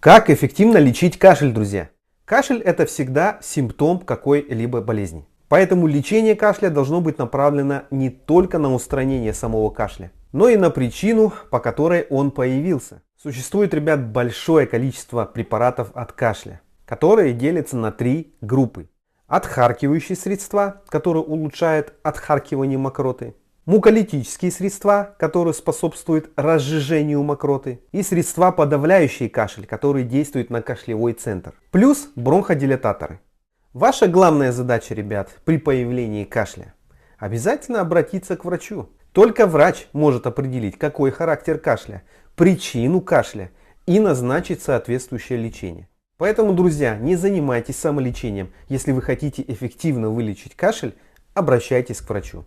Как эффективно лечить кашель, друзья? Кашель – это всегда симптом какой-либо болезни. Поэтому лечение кашля должно быть направлено не только на устранение самого кашля, но и на причину, по которой он появился. Существует, ребят, большое количество препаратов от кашля, которые делятся на три группы. Отхаркивающие средства, которые улучшают отхаркивание мокроты. Муколитические средства, которые способствуют разжижению мокроты. И средства, подавляющие кашель, которые действуют на кашлевой центр. Плюс бронходилататоры. Ваша главная задача, ребят, при появлении кашля – обязательно обратиться к врачу. Только врач может определить, какой характер кашля, причину кашля и назначить соответствующее лечение. Поэтому, друзья, не занимайтесь самолечением. Если вы хотите эффективно вылечить кашель, обращайтесь к врачу.